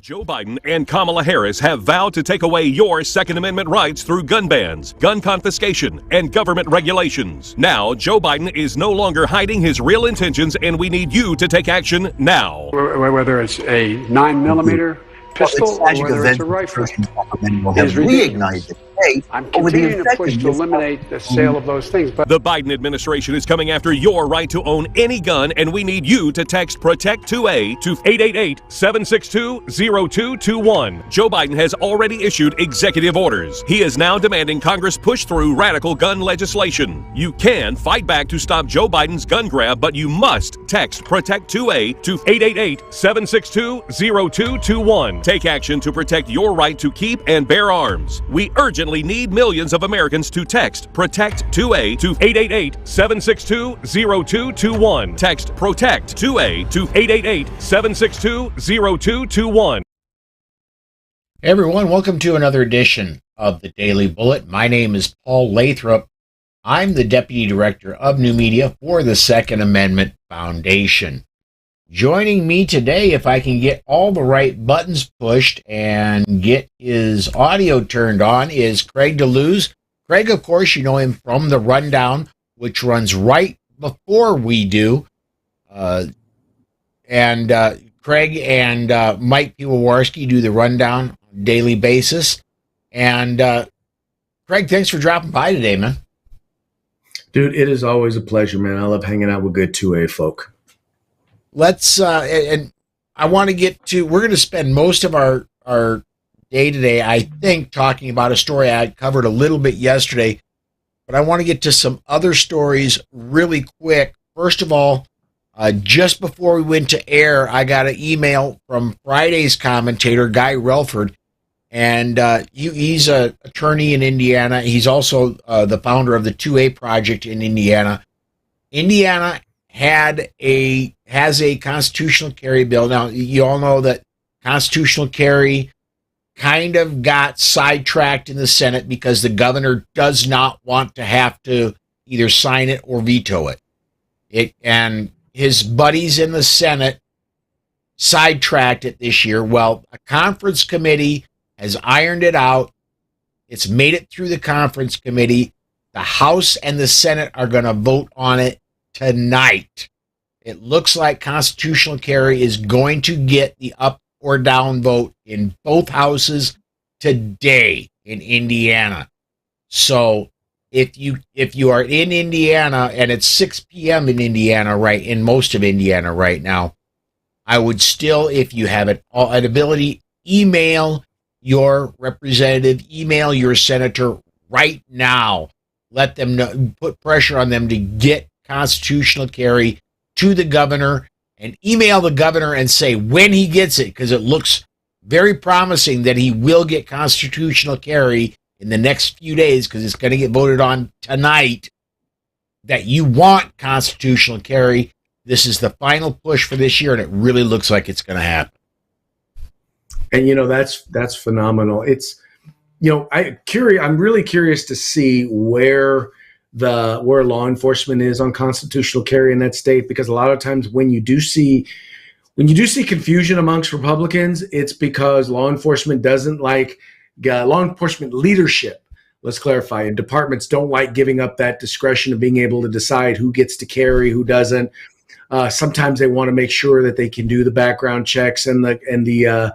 Joe Biden and Kamala Harris have vowed to take away your Second Amendment rights through gun bans, gun confiscation, and government regulations. Now, Joe Biden is no longer hiding his real intentions, and we need you to take action now. Whether it's a 9mm pistol or whether it's a rifle. Have reignited the debate over the continuing to push to eliminate the sale of those things. But the Biden administration is coming after your right to own any gun, and we need you to text PROTECT2A to 888-762-0221. Joe Biden has already issued executive orders. He is now demanding Congress push through radical gun legislation. You can fight back to stop Joe Biden's gun grab, but you must text PROTECT2A to 888-762-0221. Take action to protect your right to keep and bear arms. We urgently need millions of Americans to text PROTECT2A to 888-762-0221. Text PROTECT2A to 888-762-0221. Hey everyone, welcome to another edition of the Daily Bullet. My name is Paul Lathrop. I'm the Deputy Director of New Media for the Second Amendment Foundation. Joining me today, if I can get all the right buttons pushed and get his audio turned on, is Craig DeLuz. Craig, of course, you know him from The Rundown, which runs right before we do. Craig and Mike Piwowarski do The Rundown on a daily basis. And Craig, thanks for dropping by today, man. Dude, it is always a pleasure, man. I love hanging out with good 2A folk. Let's, and I want to get to, we're going to spend most of our day today, I think, talking about a story I covered a little bit yesterday, but I want to get to some other stories really quick. First of all, just before we went to air, I got an email from Friday's commentator, Guy Relford, and he's an attorney in Indiana. He's also the founder of the 2A Project in Indiana. Indiana has a constitutional carry bill. Now, you all know that constitutional carry kind of got sidetracked in the Senate because the governor does not want to have to either sign it or veto it. And his buddies in the Senate sidetracked it this year. Well, a conference committee has ironed it out. It's made it through the conference committee. The House and the Senate are going to vote on it tonight. It looks like constitutional carry is going to get the up or down vote in both houses today in Indiana. So if you are in Indiana, and it's 6 p.m. in Indiana, right, in most of Indiana right now, I would still, if you have an ability, email your representative, email your senator right now. Let them know, put pressure on them to get constitutional carry to the governor, and email the governor and say when he gets it, because it looks very promising that he will get constitutional carry in the next few days, because it's going to get voted on tonight, that you want constitutional carry. This is the final push for this year, and it really looks like it's going to happen. And, you know, that's phenomenal. It's, you know, I'm really curious to see where law enforcement is on constitutional carry in that state, because a lot of times when you do see confusion amongst Republicans, it's because law enforcement doesn't like law enforcement leadership. Let's clarify. And departments don't like giving up that discretion of being able to decide who gets to carry, who doesn't. Sometimes they want to make sure that they can do the background checks and the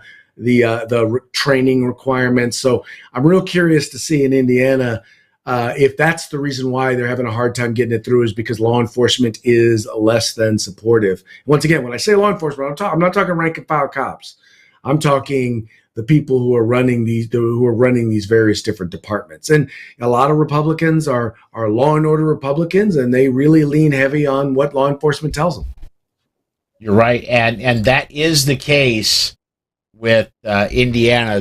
training requirements. So I'm real curious to see in Indiana if that's the reason why they're having a hard time getting it through, is because law enforcement is less than supportive. Once again, when I say law enforcement, I'm not talking rank and file cops. I'm talking the people who are running these various different departments. And a lot of Republicans are law and order Republicans, and they really lean heavy on what law enforcement tells them. You're right, and that is the case with Indiana.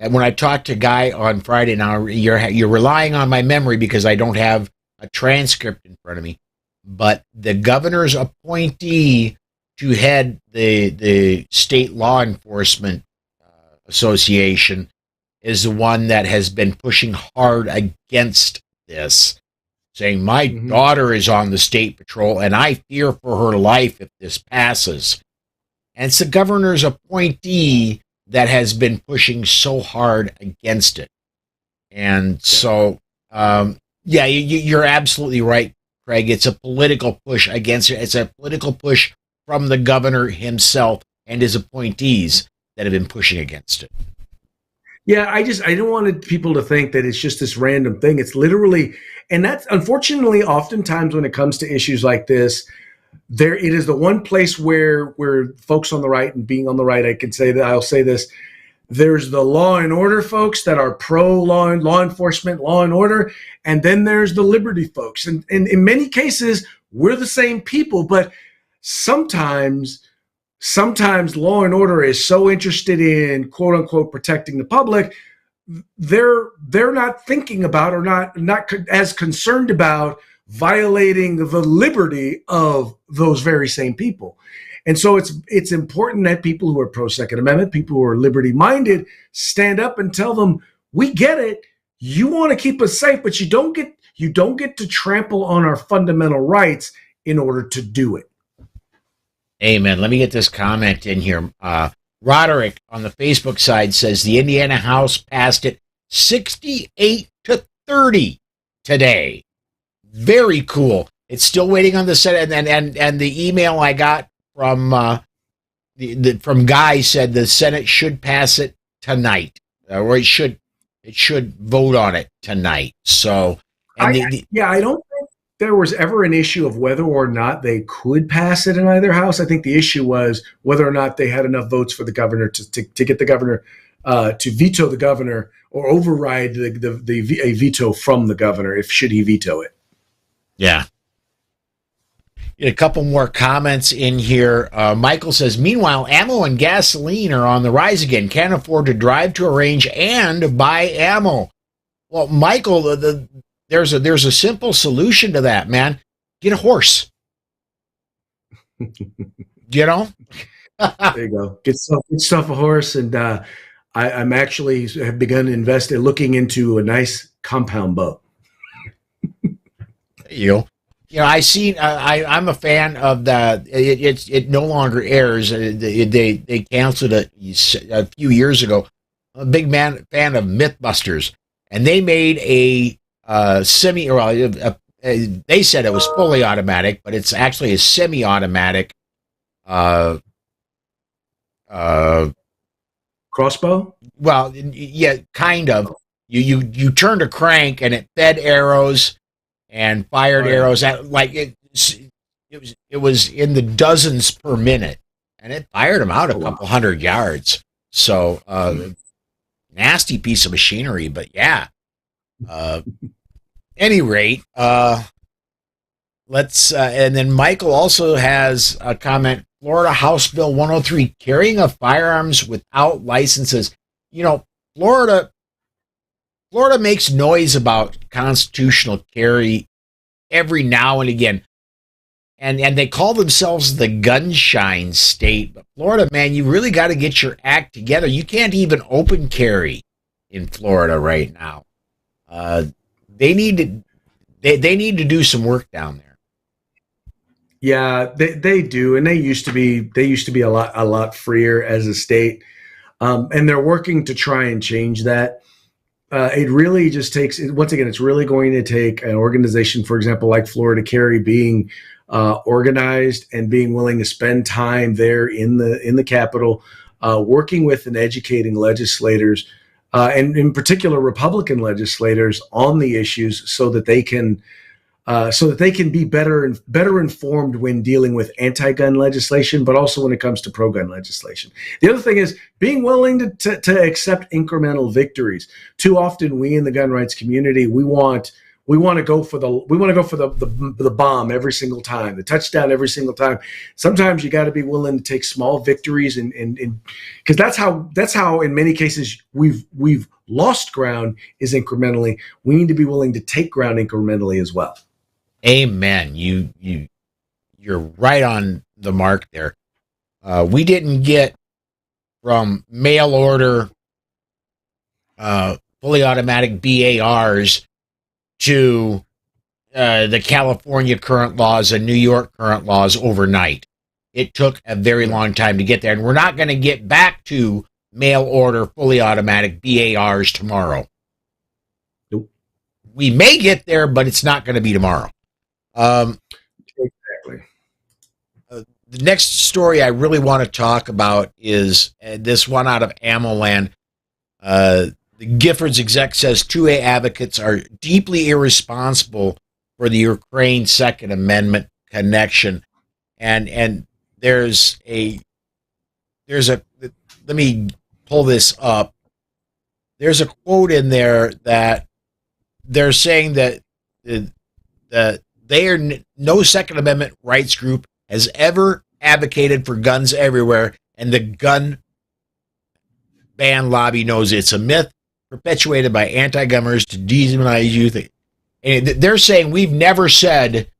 And when I talked to Guy on Friday, now you're relying on my memory because I don't have a transcript in front of me, but the governor's appointee to head the state law enforcement association is the one that has been pushing hard against this, saying my daughter is on the state patrol and I fear for her life if this passes. And it's the governor's appointee that has been pushing so hard against it. And so, yeah, you're absolutely right, Craig. It's a political push against it. It's a political push from the governor himself and his appointees that have been pushing against it. Yeah, I don't want people to think that it's just this random thing. It's literally, and that's unfortunately oftentimes when it comes to issues like this, it is the one place where folks on the right, and being on the right, I can say that I'll say this. There's the law and order folks that are pro law enforcement, law and order, and then there's the liberty folks. And in many cases, we're the same people, but sometimes law and order is so interested in quote unquote protecting the public, they're not thinking about or not as concerned about violating the liberty of those very same people. And so it's important that people who are pro Second Amendment, people who are liberty minded, stand up and tell them, we get it. You want to keep us safe, but you don't get to trample on our fundamental rights in order to do it. Amen. Let me get this comment in here. Roderick on the Facebook side says the Indiana House passed it 68-30 today. Very cool. It's still waiting on the Senate, and the email I got from from Guy said the Senate should pass it tonight, or it should vote on it tonight. So, I don't think there was ever an issue of whether or not they could pass it in either house. I think the issue was whether or not they had enough votes for the governor to get the governor to veto the governor or override a veto from the governor should he veto it. Yeah. A couple more comments in here. Michael says, meanwhile, ammo and gasoline are on the rise again. Can't afford to drive to a range and buy ammo. Well, Michael, there's a simple solution to that, man. Get a horse. You know? There you go. Get stuff a horse. And I'm actually have begun looking into a nice compound bow. You know, I'm a fan of it no longer airs. They canceled it a few years ago. I'm a big fan of Mythbusters, and they made a they said it was fully automatic, but it's actually a semi-automatic crossbow. Well, yeah, kind of. You turned a crank and it fed arrows and fired arrows at it was in the dozens per minute, and it fired them out a couple hundred yards. So nasty piece of machinery, but yeah. Any rate, let's and then Michael also has a comment. Florida House Bill 103, carrying of firearms without licenses. You know, Florida makes noise about constitutional carry every now and again. And they call themselves the gunshine state. But Florida, man, you really got to get your act together. You can't even open carry in Florida right now. They need to do some work down there. Yeah, they do, and they used to be a lot freer as a state, and they're working to try and change that. It really just takes, once again, it's really going to take an organization, for example, like Florida Carry, being organized and being willing to spend time there in the Capitol, working with and educating legislators, and in particular Republican legislators, on the issues, so that they can be better informed when dealing with anti-gun legislation, but also when it comes to pro-gun legislation. The other thing is being willing to accept incremental victories. Too often, we in the gun rights community, we want to go for the bomb every single time, the touchdown every single time. Sometimes you got to be willing to take small victories, and because that's how in many cases we've lost ground, is incrementally. We need to be willing to take ground incrementally as well. Amen. You're right on the mark there. We didn't get from mail order fully automatic BARs to the California current laws and New York current laws overnight. It took a very long time to get there, and we're not going to get back to mail order, fully automatic BARs tomorrow. Nope. We may get there, but it's not going to be tomorrow. Exactly. The next story I really want to talk about is this one out of Ammo Land. The Giffords exec says 2A advocates are deeply irresponsible for the Ukraine Second Amendment connection. And there's a let me pull this up. There's a quote in there that they're saying that no Second Amendment rights group has ever advocated for guns everywhere, and the gun ban lobby knows it's a myth perpetuated by anti-gunners to demonize youth. And they're saying we've never said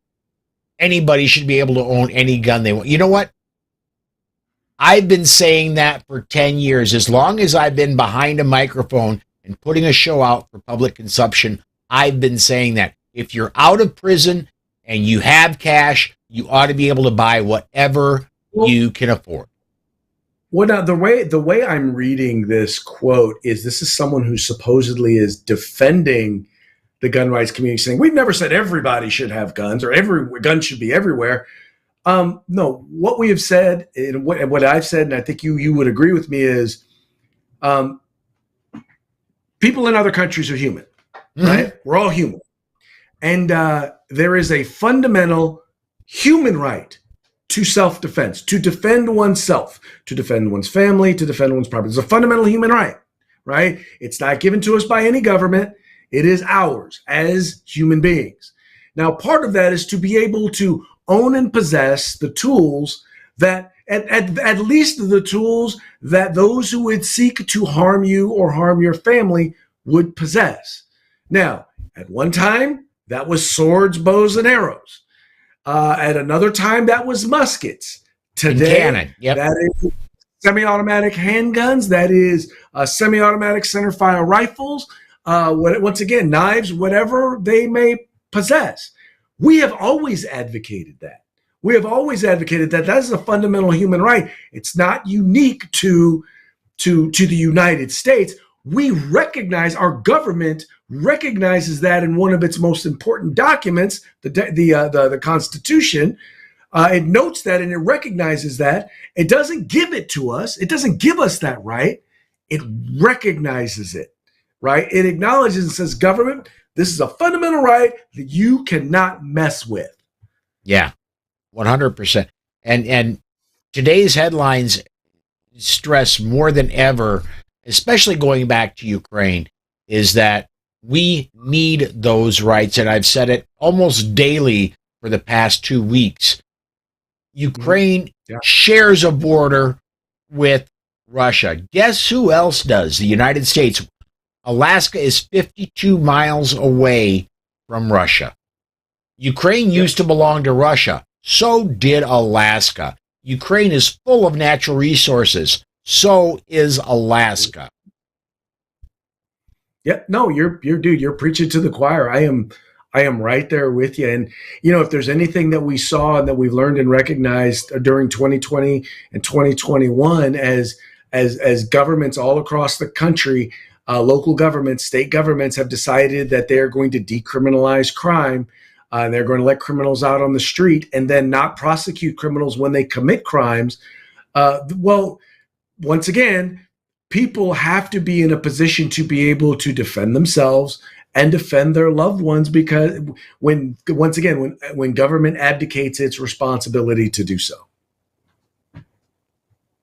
anybody should be able to own any gun they want. You know what? I've been saying that for 10 years. As long as I've been behind a microphone and putting a show out for public consumption, I've been saying that. If you're out of prison and you have cash, you ought to be able to buy whatever you can afford. Well, now the way I'm reading this quote is this is someone who supposedly is defending the gun rights community, saying we've never said everybody should have guns or every gun should be everywhere. No, what we have said and what I've said, and I think you would agree with me, is people in other countries are human, right? We're all human. And there is a fundamental human right to self-defense, to defend oneself, to defend one's family, to defend one's property. It's a fundamental human right, right? It's not given to us by any government. It is ours as human beings. Now, part of that is to be able to own and possess the tools that, at least the tools that those who would seek to harm you or harm your family would possess. Now, at one time, that was swords, bows, and arrows. At another time, that was muskets. Today, that is semi-automatic handguns. That is semi-automatic center-fire rifles. Once again, knives, whatever they may possess. We have always advocated that. We have always advocated that. That is a fundamental human right. It's not unique to the United States. We recognize, our government recognizes that in one of its most important documents, the Constitution. It notes that and it recognizes that. It doesn't give it to us. It doesn't give us that right. It recognizes it, right? It acknowledges and says, government, this is a fundamental right that you cannot mess with. Yeah, 100%. And today's headlines stress more than ever, especially going back to Ukraine, is that we need those rights. And I've said it almost daily for the past 2 weeks. Ukraine shares a border with Russia. Guess who else does? The United States. Alaska is 52 miles away from Russia. Ukraine used to belong to Russia. So did Alaska. Ukraine is full of natural resources. So is Alaska. Yeah, no, you're preaching to the choir. I am right there with you. And if there's anything that we saw and that we've learned and recognized during 2020 and 2021 as governments all across the country, local governments, state governments have decided that they're going to decriminalize crime. They're going to let criminals out on the street and then not prosecute criminals when they commit crimes. Well, once again, people have to be in a position to be able to defend themselves and defend their loved ones, because when government abdicates its responsibility to do so.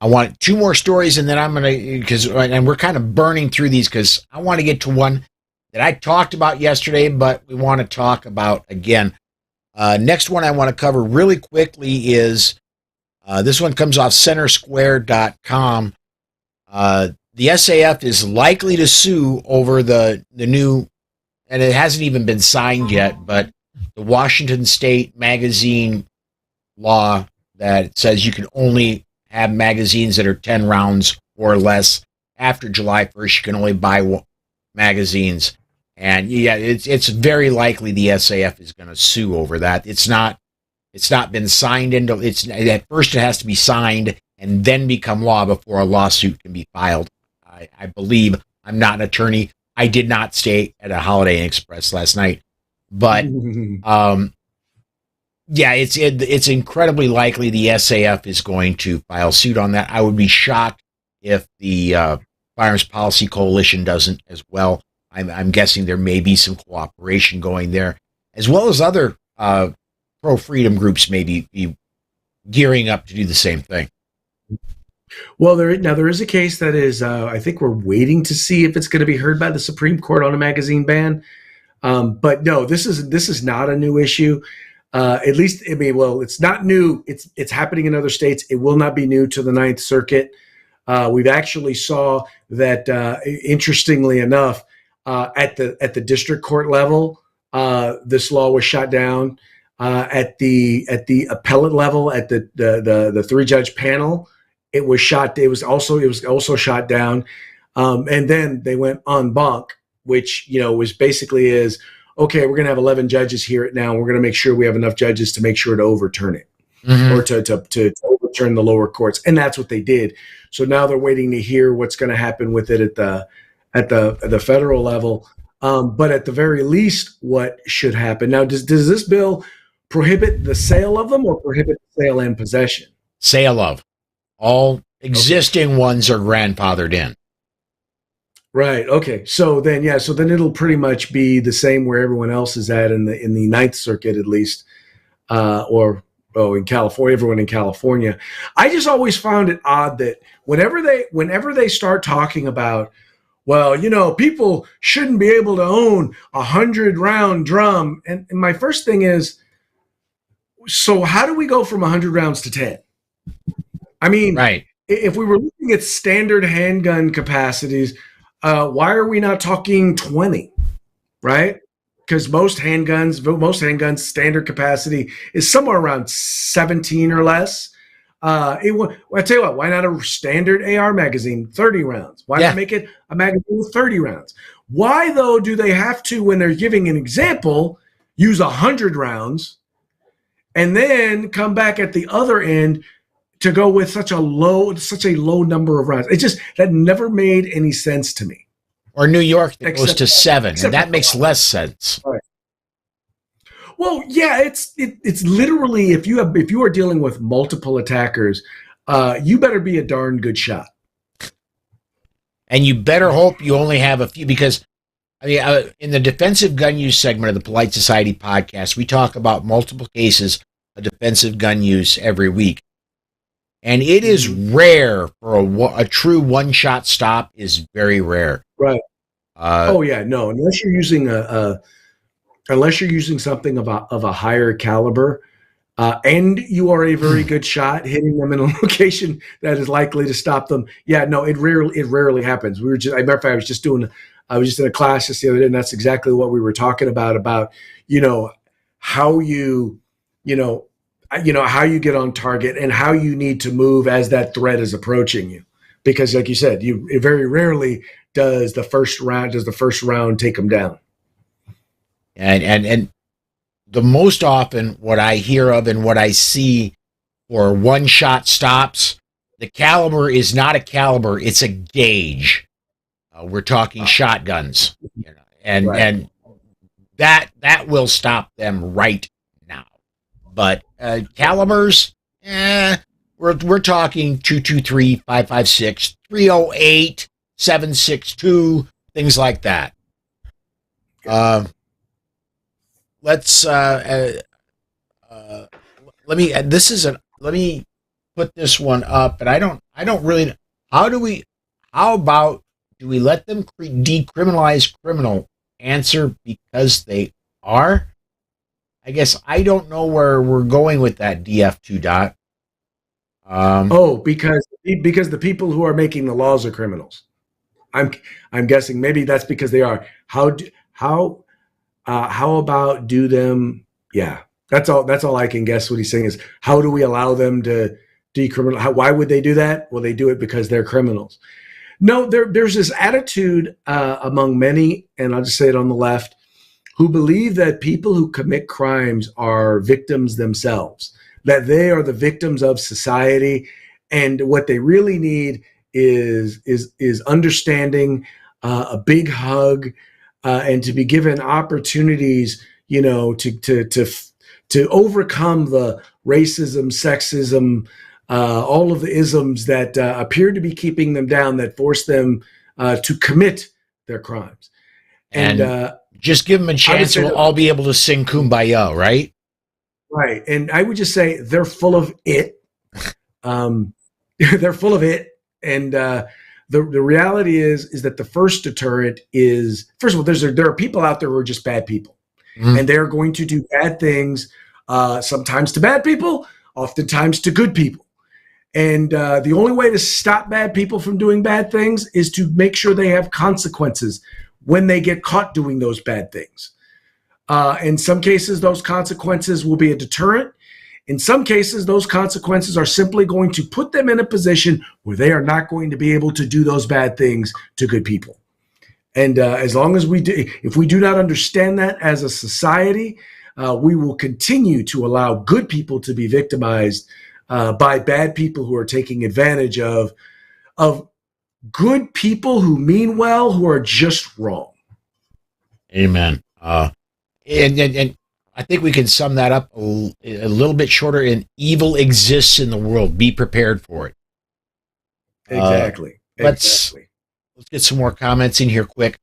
I want 2 more stories, and then I'm going to, and we're kind of burning through these because I want to get to one that I talked about yesterday, but we want to talk about again. Next one I want to cover really quickly is, this one comes off centersquare.com. The SAF is likely to sue over the new, and it hasn't even been signed yet, but the Washington State magazine law that says you can only have magazines that are 10 rounds or less. After July 1st, you can only buy magazines. And yeah, it's very likely the SAF is going to sue over that. It's not been signed into, at first it has to be signed and then become law before a lawsuit can be filed I believe. I'm not an attorney. I did not stay at a Holiday Inn Express last night, but yeah, it's incredibly likely the SAF is going to file suit on that. I would be shocked if the Firearms Policy Coalition doesn't as well. I'm guessing there may be some cooperation going there, as well as other pro-freedom groups may be gearing up to do the same thing. Well, there is a case that is, I think we're waiting to see if it's going to be heard by the Supreme Court on a magazine ban. But no, this is not a new issue. At least, I mean, well, it's not new. It's happening in other states. It will not be new to the Ninth Circuit. We've actually saw that, interestingly enough, at the district court level, this law was shot down. At the appellate level, at the 3-judge panel, it was also shot down. And then they went en banc, which, was basically is, okay, we're going to have 11 judges hear it now. We're going to make sure we have enough judges to make sure to overturn it, or to overturn the lower courts. And that's what they did. So now they're waiting to hear what's going to happen with it at the federal level. But at the very least, what should happen now? Does this bill prohibit the sale of them or prohibit the sale and possession? Sale of. All existing ones are grandfathered in. Right. Okay. So then it'll pretty much be the same where everyone else is at in the Ninth Circuit, at least, in California, everyone in California. I just always found it odd that whenever they start talking about, well, people shouldn't be able to own 100-round drum, and my first thing is, so how do we go from 100 rounds to 10? I mean, right. If we were looking at standard handgun capacities, why are we not talking 20, right? Because most handguns standard capacity is somewhere around 17 or less. I tell you what, why not a standard AR magazine, 30 rounds? Why not make it a magazine with 30 rounds? Why, though, do they have to, when they're giving an example, use 100 rounds and then come back at the other end to go with such a low number of rounds? It just, that never made any sense to me. Or New York that goes to 7, and that makes less sense. Right. Well, yeah, it's literally, if you are dealing with multiple attackers, you better be a darn good shot. And you better hope you only have a few, because in the defensive gun use segment of the Polite Society podcast, we talk about multiple cases of defensive gun use every week. And it is rare for a true one-shot stop is very rare. Right. No, unless you're using something of a higher caliber, and you are a very good shot hitting them in a location that is likely to stop them. Yeah, no, it rarely happens. I was just in a class just the other day, and that's exactly what we were talking about how you how you get on target and how you need to move as that threat is approaching you. Because like you said, it very rarely does the first round take them down. And the most often what I hear of and what I see for one-shot stops, the caliber is not a caliber, it's a gauge. We're talking shotguns. And that will stop them right now. But calibers, we're talking 223, 556, 308, 762, things like that. Let me put this one up, but I don't really. How about do we let them decriminalize criminal? Answer, because they are. I guess I don't know where we're going with that, DF2 dot. Because the people who are making the laws are criminals. I'm guessing maybe that's because they are. How about do them? Yeah, that's all I can guess. What he's saying is, how do we allow them to decriminalize? Why would they do that? Well, they do it because they're criminals. No, there's this attitude among many, and I'll just say it on the left, who believe that people who commit crimes are victims themselves, that they are the victims of society, and what they really need is understanding, a big hug, and to be given opportunities, to overcome the racism, sexism, all of the isms that appear to be keeping them down, that force them to commit their crimes. And just give them a chance, we'll all be able to sing Kumbaya, right? Right. And I would just say they're full of it. They're full of it. And the reality is that the first deterrent is, first of all, there are people out there who are just bad people. Mm-hmm. And they're going to do bad things, sometimes to bad people, oftentimes to good people. And the only way to stop bad people from doing bad things is to make sure they have consequences when they get caught doing those bad things. In some cases, those consequences will be a deterrent. In some cases, those consequences are simply going to put them in a position where they are not going to be able to do those bad things to good people. And as long as if we do not understand that as a society, we will continue to allow good people to be victimized by bad people who are taking advantage of good people who mean well, who are just wrong. Amen. And I think we can sum that up a little bit shorter. And evil exists in the world. Be prepared for it. Exactly. Let's get some more comments in here quick.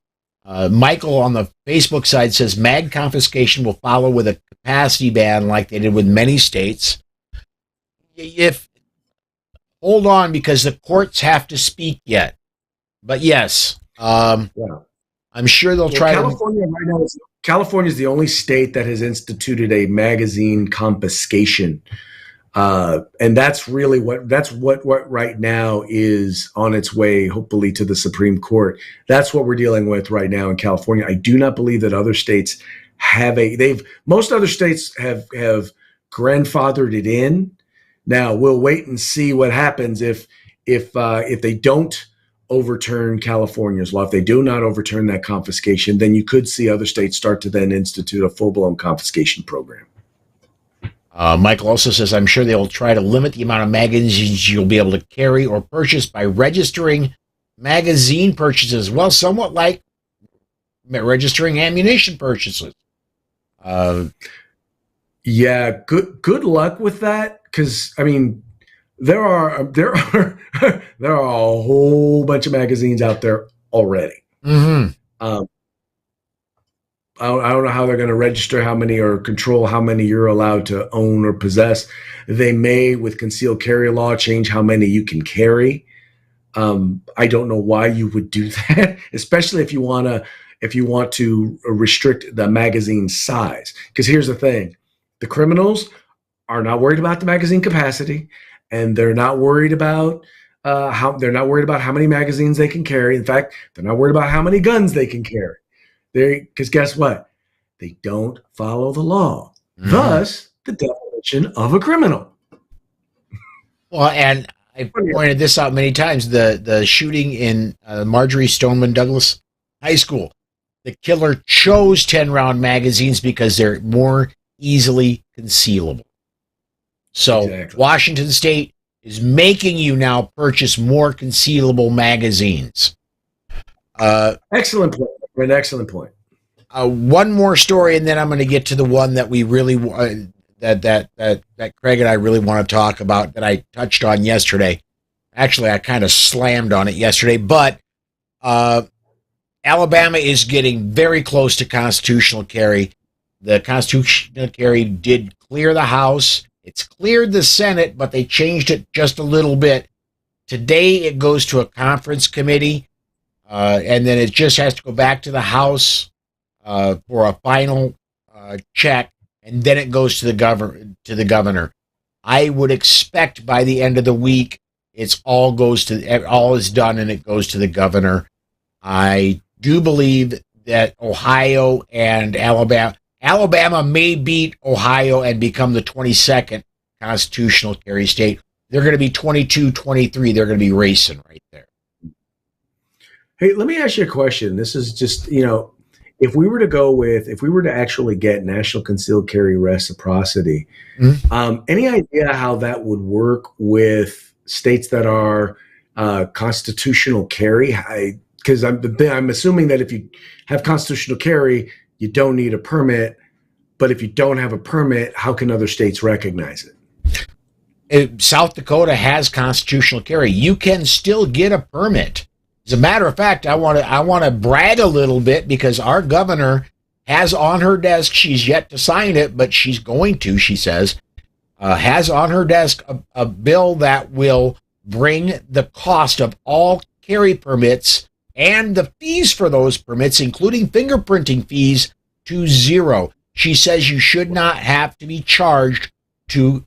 Michael on the Facebook side says mag confiscation will follow with a capacity ban like they did with many states. Hold on, because the courts have to speak yet. But yes, I'm sure they'll try California right now. California is the only state that has instituted a magazine confiscation, and that's really what right now is on its way, hopefully, to the Supreme Court. That's what we're dealing with right now in California. I do not believe that other states have most other states have grandfathered it in. Now we'll wait and see what happens if they don't overturn California's law. If they do not overturn that confiscation, then you could see other states start to then institute a full-blown confiscation program. Michael also says, I'm sure they'll try to limit the amount of magazines you'll be able to carry or purchase by registering magazine purchases. Well, somewhat like registering ammunition purchases. Yeah, good luck with that, because I mean, there are a whole bunch of magazines out there already. Mm-hmm. I don't know how they're going to register how many or control how many you're allowed to own or possess. They may, with concealed carry law, change how many you can carry. I don't know why you would do that, especially if you want to restrict the magazine size. Because here's the thing: the criminals are not worried about the magazine capacity. And they're not worried about how many magazines they can carry. In fact, they're not worried about how many guns they can carry. Because guess what? They don't follow the law. Mm-hmm. Thus, the definition of a criminal. Well, and I pointed this out many times. The shooting in Marjorie Stoneman Douglas High School. The killer chose 10-round magazines because they're more easily concealable. So exactly. Washington State is making you now purchase more concealable magazines. Excellent point. An excellent point. One more story, and then I'm going to get to the one that we really that Craig and I really want to talk about, that I touched on yesterday. Actually, I kind of slammed on it yesterday, but Alabama is getting very close to constitutional carry. The constitutional carry did clear the House. It's cleared the Senate, but they changed it just a little bit. Today, it goes to a conference committee, and then it just has to go back to the House for a final check, and then it goes to the governor. I would expect by the end of the week, all is done, and it goes to the governor. I do believe that Ohio and Alabama may beat Ohio and become the 22nd constitutional carry state. They're going to be 22-23. They're going to be racing right there. Hey, let me ask you a question. This is just, if we were to actually get national concealed carry reciprocity, mm-hmm. Any idea how that would work with states that are constitutional carry? Because I'm assuming that if you have constitutional carry, you don't need a permit. But if you don't have a permit, how can other states recognize it? South Dakota has constitutional carry. You can still get a permit. As a matter of fact, I want to brag a little bit because our governor has on her desk, she's yet to sign it, but she's going to, she says, has on her desk a bill that will bring the cost of all carry permits and the fees for those permits, including fingerprinting fees, to zero. She says you should not have to be charged to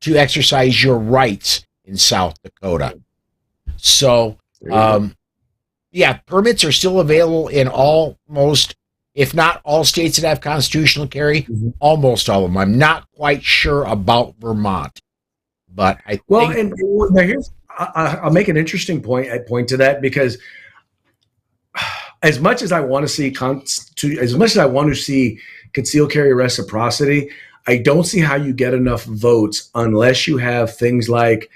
exercise your rights in South Dakota. So, yeah, permits are still available in almost, if not all states that have constitutional carry, almost all of them. I'm not quite sure about Vermont, but I think. Well, and here's, I'll make an interesting point to that, because as much as I want to see concealed carry reciprocity, I don't see how you get enough votes unless you have things like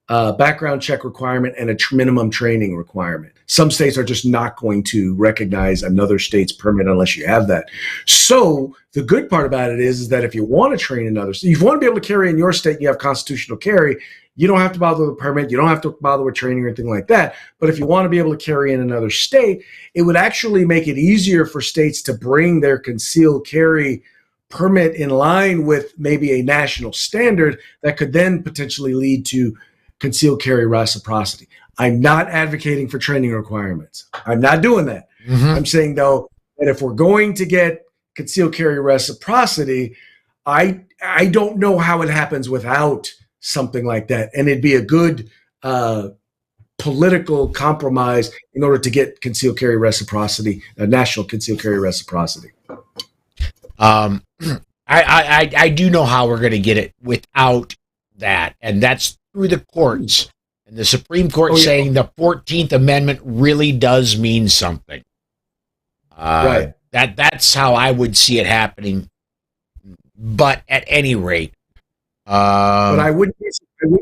background check requirement and a minimum training requirement. Some states are just not going to recognize another state's permit unless you have that. So the good part about it is that if you want to train another state, if you want to be able to carry in your state and you have constitutional carry, you don't have to bother with a permit. You don't have to bother with training or anything like that. But if you want to be able to carry in another state, it would actually make it easier for states to bring their concealed carry permit in line with maybe a national standard that could then potentially lead to concealed carry reciprocity. I'm not advocating for training requirements. I'm not doing that. I'm saying, though, that if we're going to get concealed carry reciprocity, I don't know how it happens without something like that. And it'd be a good political compromise in order to get concealed carry reciprocity, national concealed carry reciprocity. I do know how we're going to get it without that, and that's through the courts. And the Supreme Court saying the 14th Amendment really does mean something. Right. That's how I would see it happening. But at any rate, but I wouldn't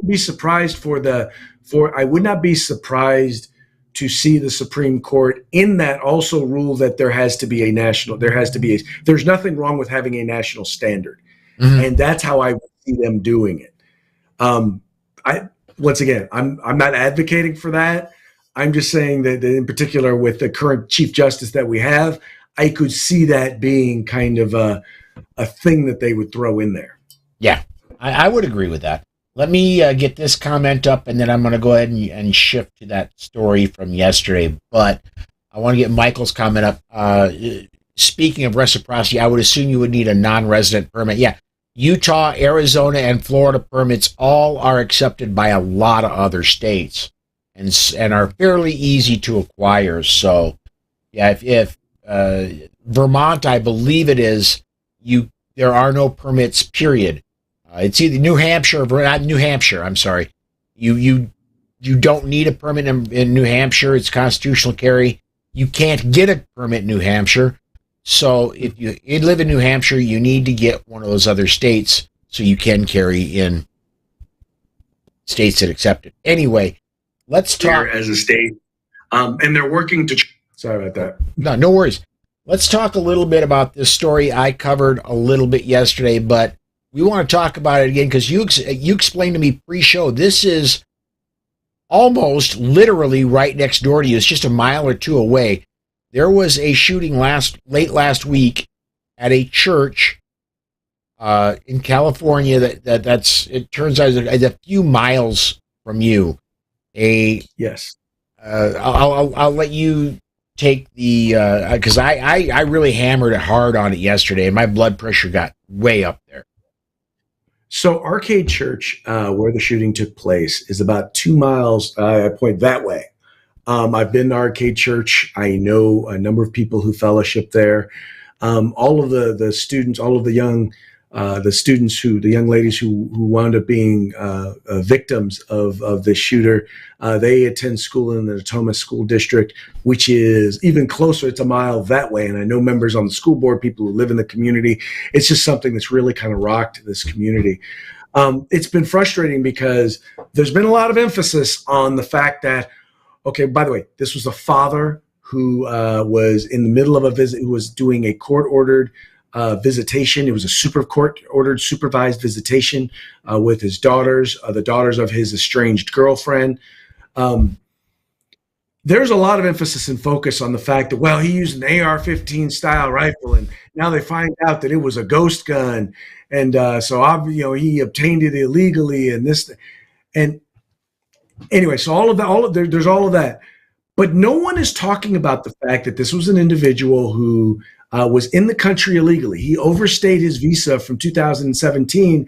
be surprised I would not be surprised to see the Supreme Court in that also rule that there's nothing wrong with having a national standard. And that's how I would see them doing it. Once again, I'm not advocating for that. I'm just saying that in particular with the current Chief Justice that we have, I could see that being kind of a thing that they would throw in there. Yeah, I would agree with that. Let me get this comment up, and then I'm going to go ahead and shift to that story from yesterday. But I want to get Michael's comment up. Speaking of reciprocity, I would assume you would need a non-resident permit. Yeah, Utah, Arizona, and Florida permits all are accepted by a lot of other states and are fairly easy to acquire. So, yeah, if Vermont, I believe it is, there are no permits, period. It's either New Hampshire or not New Hampshire. I'm sorry. You don't need a permit in New Hampshire. It's constitutional carry. You can't get a permit in New Hampshire. So if you live in New Hampshire, you need to get one of those other states so you can carry in states that accept it. Anyway, let's talk as a state, and they're working to. Sorry about that. No worries. Let's talk a little bit about this story I covered a little bit yesterday, but we want to talk about it again because you explained to me pre-show. This is almost literally right next door to you. It's just a mile or two away. There was a shooting late last week at a church in California that's it turns out is a few miles from you. Yes. I'll let you take the because I really hammered it hard on it yesterday, and my blood pressure got way up there. So Arcade Church, where the shooting took place, is about 2 miles. I point that way. I've been to Arcade Church. I know a number of people who fellowship there. All of the students, all of the young ladies who wound up being victims of this shooter, they attend school in the Natoma School District, which is even closer. It's a mile that way. And I know members on the school board, people who live in the community. It's just something that's really kind of rocked this community. It's been frustrating because there's been a lot of emphasis on the fact that, okay, by the way, this was a father who was in the middle of a visit, who was doing a court-ordered visitation. It was a court-ordered supervised visitation with his daughters, the daughters of his estranged girlfriend. There's a lot of emphasis and focus on the fact that, well, he used an AR-15 style rifle, and now they find out that it was a ghost gun, and so he obtained it illegally, and this, and anyway, so there's all of that, but no one is talking about the fact that this was an individual who was in the country illegally. He overstayed his visa from 2017.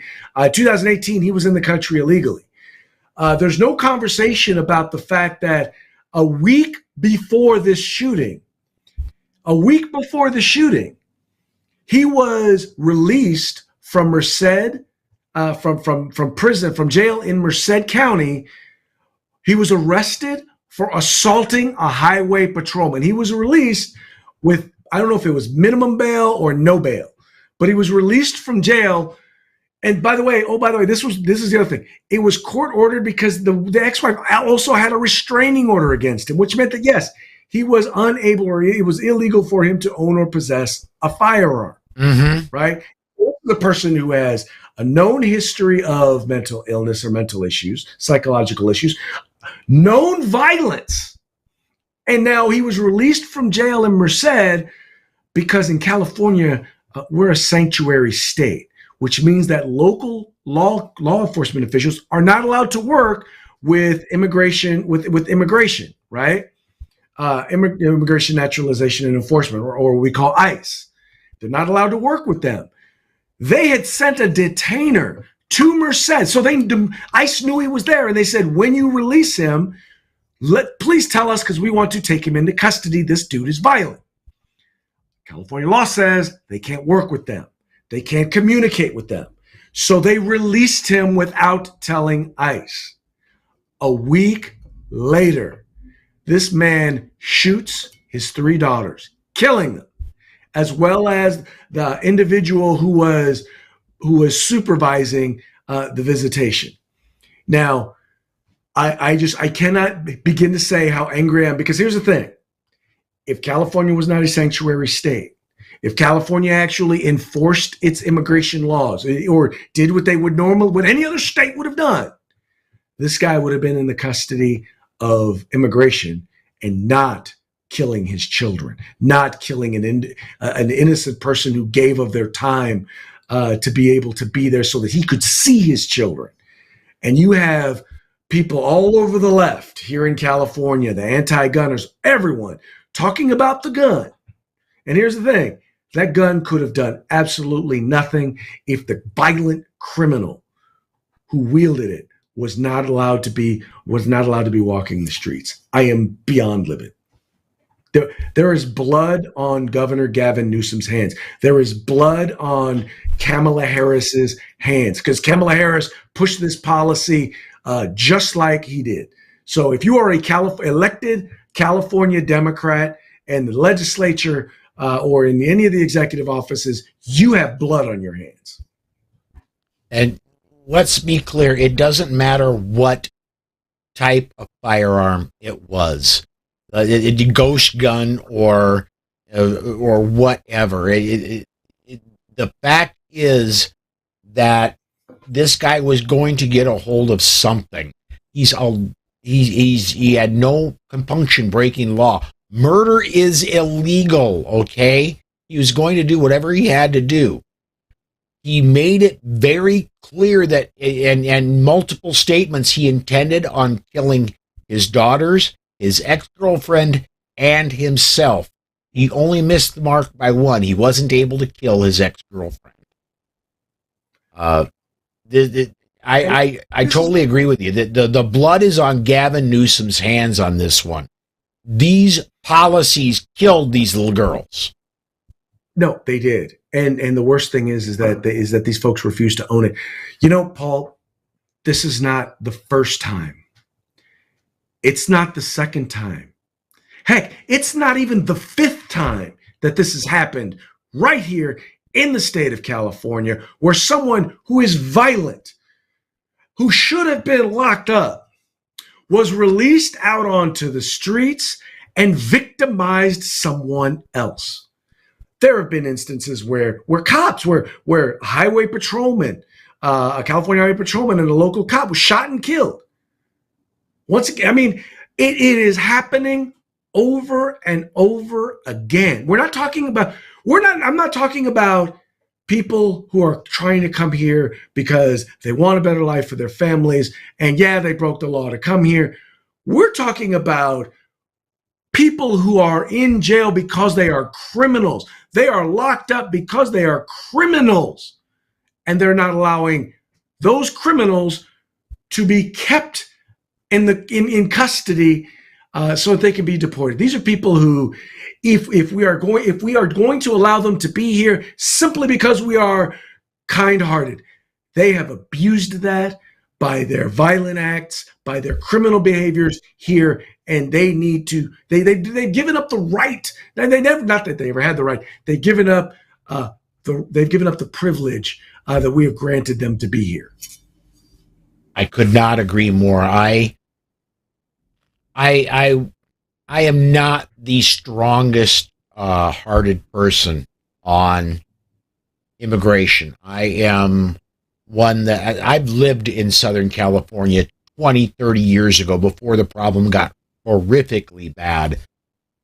2018, he was in the country illegally. There's no conversation about the fact that a week before this shooting, he was released from Merced, from prison, from jail in Merced County. He was arrested for assaulting a highway patrolman. He was released with, I don't know if it was minimum bail or no bail, but he was released from jail. And by the way, this is the other thing. It was court ordered because the ex-wife also had a restraining order against him, which meant that, yes, he was unable, or it was illegal for him to own or possess a firearm, right? The person who has a known history of mental illness or mental issues, psychological issues, known violence. And now he was released from jail in Merced because in California, we're a sanctuary state, which means that local law enforcement officials are not allowed to work with immigration, right? Immigration, Naturalization, and Enforcement, or what we call ICE. They're not allowed to work with them. They had sent a detainer to Merced, so ICE knew he was there, and they said, when you release him, please tell us, because we want to take him into custody. This dude is violent. California law says they can't work with them. They can't communicate with them. So they released him without telling ICE. A week later, this man shoots his 3 daughters, killing them, as well as the individual who was supervising the visitation. Now, I cannot begin to say how angry I am, because here's the thing. If California was not a sanctuary state, if California actually enforced its immigration laws or did what any other state would have done, this guy would have been in the custody of immigration and not killing his children, not killing an innocent person who gave of their time to be able to be there so that he could see his children. And you have people all over the left here in California, the anti-gunners, everyone talking about the gun. And here's the thing. That gun could have done absolutely nothing if the violent criminal who wielded it was not allowed to be walking the streets. I am beyond livid. There is blood on Governor Gavin Newsom's hands. There is blood on Kamala Harris's hands, because Kamala Harris pushed this policy just like he did. So if you are elected California Democrat and the legislature or in any of the executive offices, you have blood on your hands. And let's be clear, it doesn't matter what type of firearm it was. A ghost gun or whatever. The fact is that this guy was going to get a hold of something. He had no compunction breaking law. Murder is illegal, okay? He was going to do whatever he had to do. He made it very clear that, and multiple statements, he intended on killing his daughters, his ex-girlfriend, and himself. He only missed the mark by one. He wasn't able to kill his ex-girlfriend. I totally agree with you. The blood is on Gavin Newsom's hands on this one. These policies killed these little girls. No, they did. And the worst thing is that these folks refuse to own it. You know, Paul, this is not the first time. It's not the second time. Heck, it's not even the 5th time that this has happened right here in the state of California, where someone who is violent, who should have been locked up was released out onto the streets and victimized someone else. There have been instances where cops, where highway patrolmen, a California highway patrolman and a local cop was shot and killed. Once again, I mean, it is happening over and over again. I'm not talking about people who are trying to come here because they want a better life for their families. And yeah, they broke the law to come here. We're talking about people who are in jail because they are criminals. They are locked up because they are criminals. And they're not allowing those criminals to be kept in custody so that they can be deported. These are people who, if we are going to allow them to be here simply because we are kind-hearted, they have abused that by their violent acts, by their criminal behaviors here, and they need to. They've given up the right. Not that they ever had the right. They've given up the privilege that we have granted them to be here. I could not agree more. I am not the strongest hearted person on immigration. I am one that I've lived in Southern California 20, 30 years ago before the problem got horrifically bad.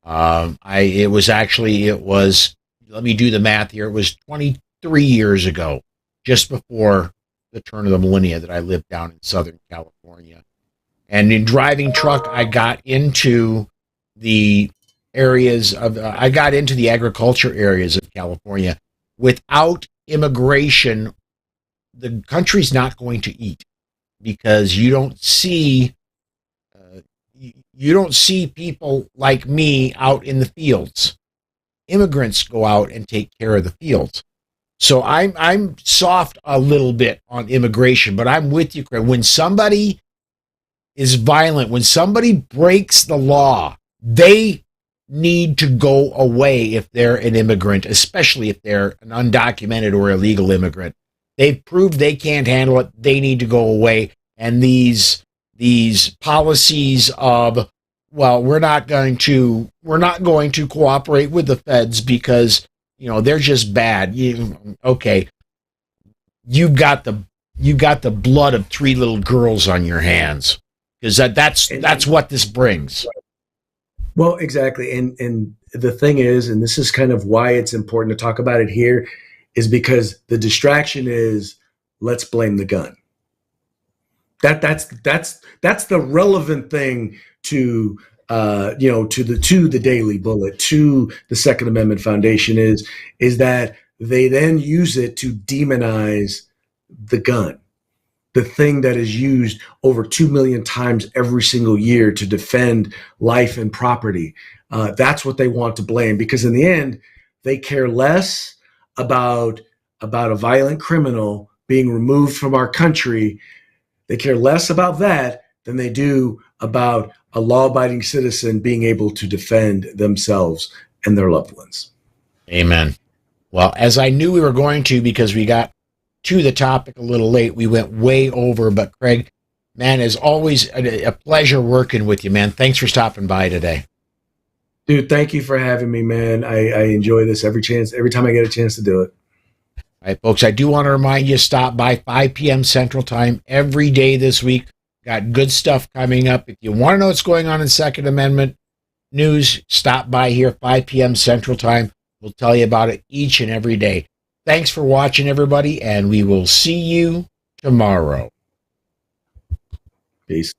It was, let me do the math here. It was 23 years ago, just before the turn of the millennia, that I lived down in Southern California. And in driving truck, I got into the agriculture areas of California. Without immigration, the country's not going to eat, because you don't see people like me out in the fields. Immigrants go out and take care of the fields. So I'm soft a little bit on immigration, but I'm with you, Craig. When somebody is violent, when somebody breaks the law, they need to go away if they're an immigrant, especially if they're an undocumented or illegal immigrant. They've proved they can't handle it. They need to go away. And these policies of, well, we're not going to cooperate with the feds because, they're just bad. Okay. You've got the blood of 3 little girls on your hands, because that's what this brings. Well, exactly. And the thing is, and this is kind of why it's important to talk about it here, is because the distraction is, let's blame the gun. That's the relevant thing to the Daily Bullet, to the Second Amendment Foundation, is that they then use it to demonize the gun, the thing that is used over 2 million times every single year to defend life and property. That's what they want to blame, because in the end, they care less about a violent criminal being removed from our country. They care less about that than they do about a law-abiding citizen being able to defend themselves and their loved ones. Amen. Well, as I knew we were going to, because we got to the topic a little late, we went way over. But Craig, man, as always, a pleasure working with you, man. Thanks for stopping by today. Dude, thank you for having me, man. I enjoy this every time I get a chance to do it. All right, folks, I do want to remind you, stop by 5 p.m. Central Time every day this week. Got good stuff coming up. If you want to know what's going on in Second Amendment news, stop by here, 5 p.m. Central Time. We'll tell you about it each and every day. Thanks for watching, everybody, and we will see you tomorrow. Peace.